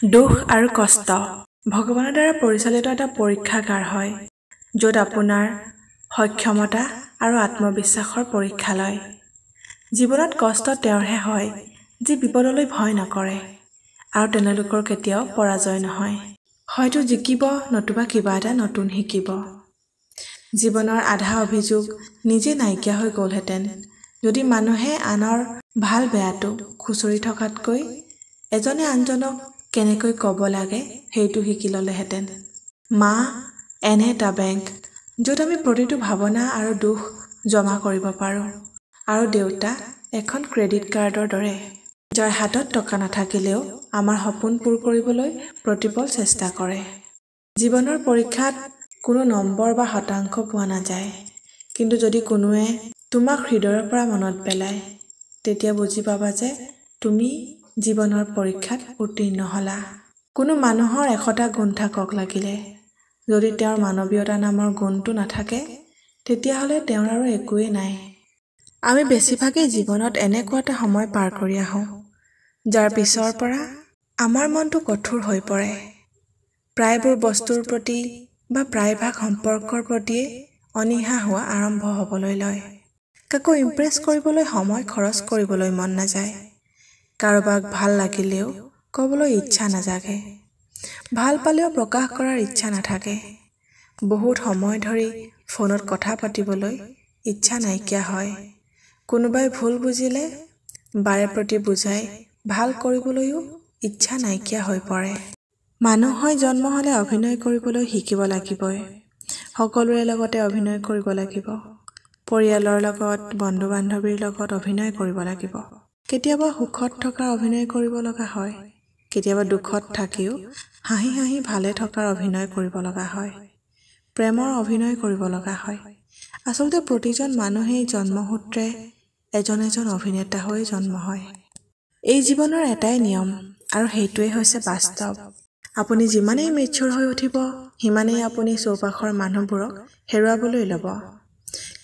দুখ আৰু কষ্ট ভগৱানৰ দ্বাৰা পৰিচালিত এটা পৰীক্ষাগাৰ হয়, য'ত আপোনাৰ সক্ষমতা আৰু আত্মবিশ্বাসৰ পৰীক্ষা লয়। জীৱনত কষ্ট তেওঁৰহে হয়, যি বিপদলৈ ভয় নকৰে আৰু তেওঁলোকৰ কেতিয়াও পৰাজয় নহয়। হয়তো জিকিব, নতুবা কিবা এটা নতুন শিকিব। জীৱনৰ আধা অভিযোগ নিজে নাইকিয়া হৈ গ'লহেঁতেন যদি মানুহে আনৰ ভাল বেয়াটো খুচৰি থকাতকৈ এজনে আনজনক কেনেকৈ ক'ব লাগে সেইটো শিকি ল'লেহেঁতেন। মা এনে এটা বেংক য'ত আমি প্ৰতিটো ভাৱনা আৰু দুখ জমা কৰিব পাৰোঁ, আৰু দেউতা এখন ক্ৰেডিট কাৰ্ডৰ দৰে, যাৰ হাতত টকা নাথাকিলেও আমাৰ সপোন পূৰ কৰিবলৈ প্ৰতিপল চেষ্টা কৰে। জীৱনৰ পৰীক্ষাত কোনো নম্বৰ বা শতাংশ পোৱা নাযায়, কিন্তু যদি কোনোৱে তোমাক হৃদয়ৰ পৰা মনত পেলায়, তেতিয়া বুজি পাবা যে তুমি জীৱনৰ পৰীক্ষাত উত্তীৰ্ণ হ'লা। কোনো মানুহৰ 100টা গুণ থাকক লাগিলে, যদি তেওঁৰ মানৱীয়তা নামৰ গুণটো নাথাকে, তেতিয়াহ'লে তেওঁৰ আৰু একোৱেই নাই। আমি বেছিভাগেই জীৱনত এনেকুৱা এটা সময় পাৰ কৰি আহোঁ, যাৰ পিছৰ পৰা আমাৰ মনটো কঠোৰ হৈ পৰে। প্ৰায়বোৰ বস্তুৰ প্ৰতি বা প্ৰায়ভাগ সম্পৰ্কৰ প্ৰতিয়ে অনীহা হোৱা আৰম্ভ হ'বলৈ লয়। কাকো ইমপ্ৰেছ কৰিবলৈ সময় খৰচ কৰিবলৈ মন নাযায়। কাৰোবাক ভাল লাগিলেও ক'বলৈ ইচ্ছা নাজাগে। ভাল পালেও প্ৰকাশ কৰাৰ ইচ্ছা নাথাকে। বহুত সময় ধৰি ফোনত কথা পাতিবলৈ ইচ্ছা নাইকিয়া হয়। কোনোবাই ভুল বুজিলে বাৰে প্ৰতি বুজাই ভাল কৰিবলৈও ইচ্ছা নাইকিয়া হৈ পৰে। মানুহ হৈ জন্ম হ'লে অভিনয় কৰিবলৈ শিকিব লাগিবই। সকলোৰে লগতে অভিনয় কৰিব লাগিব। পৰিয়ালৰ লগত, বন্ধু-বান্ধৱীৰ লগত অভিনয় কৰিব লাগিব। কেতিয়াবা সুখত থকাৰ অভিনয় কৰিব লগা হয়, কেতিয়াবা দুখত থাকিও হাঁহি হাঁহি ভালে থকাৰ অভিনয় কৰিব লগা হয়। প্ৰেমৰ অভিনয় কৰিব লগা হয়। আচলতে প্ৰতিজন মানুহেই জন্মসূত্ৰে এজন এজন অভিনেতা হৈ জন্ম হয়। এই জীৱনৰ এটাই নিয়ম, আৰু সেইটোৱেই হৈছে বাস্তৱ। আপুনি যিমানেই মেচ্যুৰ হৈ উঠিব, সিমানেই আপুনি চৌপাশৰ মানুহবোৰক হেৰুৱাবলৈ ল'ব।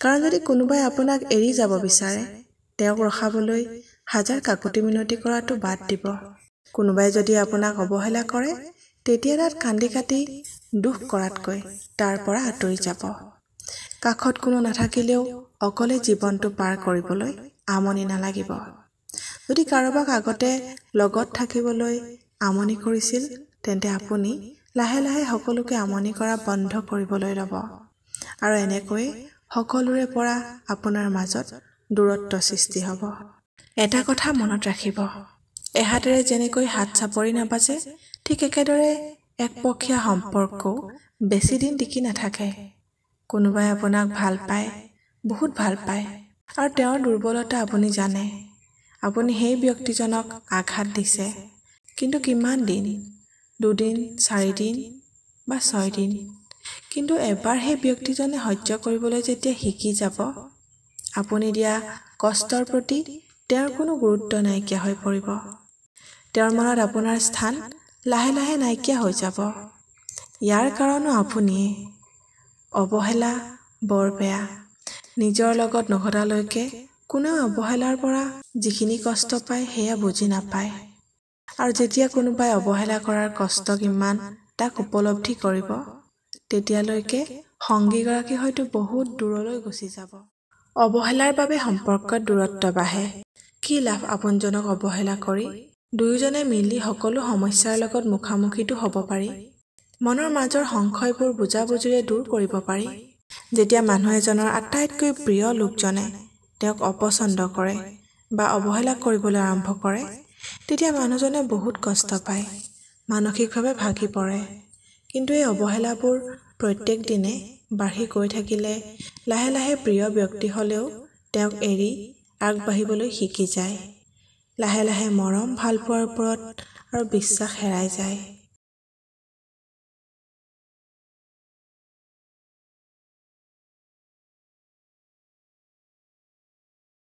কাৰণ যদি কোনোবাই আপোনাক এৰি যাব বিচাৰে, তেওঁক ৰখাবলৈ হাজাৰ কাকুতি মিনতি কৰাটো বাদ দিব। কোনোবাই যদি আপোনাক অৱহেলা কৰে, তেতিয়া তাত কান্দি কাটি দুখ কৰাতকৈ তাৰ পৰা আঁতৰি যাব। কাষত কোনো নাথাকিলেও অকলে জীৱনটো পাৰ কৰিবলৈ আমনি নালাগিব। যদি কাৰোবাক আগতে লগত থাকিবলৈ আমনি কৰিছিল, তেন্তে আপুনি লাহে লাহে সকলোকে আমনি কৰা বন্ধ কৰিবলৈ ল'ব, আৰু এনেকৈয়ে সকলোৰে পৰা আপোনাৰ মাজত দূৰত্ব সৃষ্টি হ'ব। এটা কথা মনত ৰাখিব, এহাতেৰে যেনেকৈ হাত চাপৰি নাবাজে, ঠিক একেদৰে একপক্ষীয়া সম্পৰ্কও বেছি দিন টিকি নাথাকে। কোনোবাই আপোনাক ভাল পায়, বহুত ভাল পায়, আৰু তেওঁৰ দুৰ্বলতা আপুনি জানে। আপুনি সেই ব্যক্তিজনক আঘাত দিছে, কিন্তু কিমান দিন? 2 দিন, 4 দিন বা 6 দিন। কিন্তু এবাৰ সেই ব্যক্তিজনে সহ্য কৰিবলৈ যেতিয়া শিকি যাব, আপুনি দিয়া কষ্টৰ প্ৰতি তেওঁৰ কোনো গুৰুত্ব নাইকিয়া হৈ পৰিব। তেওঁৰ মনত আপোনাৰ স্থান লাহে লাহে নাইকিয়া হৈ যাব। ইয়াৰ কাৰণো আপুনিয়ে। অৱহেলা বৰ বেয়া। নিজৰ লগত নঘটালৈকে কোনেও অৱহেলাৰ পৰা যিখিনি কষ্ট পায় সেয়া বুজি নাপায়। আৰু যেতিয়া কোনোবাই অৱহেলা কৰাৰ কষ্ট কিমান তাক উপলব্ধি কৰিব, তেতিয়ালৈকে সংগীগৰাকী হয়তো বহুত দূৰলৈ গুচি যাব। অৱহেলাৰ বাবে সম্পৰ্কত দূৰত্ব বাঢ়ে। কি লাভ আপোনজনক অৱহেলা কৰি? দুয়োজনে মিলি সকলো সমস্যাৰ লগত মুখামুখিতো হ'ব পাৰি। মনৰ মাজৰ সংশয়বোৰ বুজাবুজিৰে দূৰ কৰিব পাৰি। যেতিয়া মানুহ এজনৰ আটাইতকৈ প্ৰিয় লোকজনে তেওঁক অপছন্দ কৰে বা অৱহেলা কৰিবলৈ আৰম্ভ কৰে, তেতিয়া মানুহজনে বহুত কষ্ট পায়, মানসিকভাৱে ভাগি পৰে। কিন্তু এই অৱহেলাবোৰ প্ৰত্যেক দিনে বাঢ়ি গৈ থাকিলে লাহে লাহে প্ৰিয় ব্যক্তি হ'লেও তেওঁক এৰি আগবাঢ়িবলৈ শিকি যায়। লাহে লাহে মৰম ভালপোৱাৰ ওপৰত আৰু বিশ্বাস হেৰাই যায়।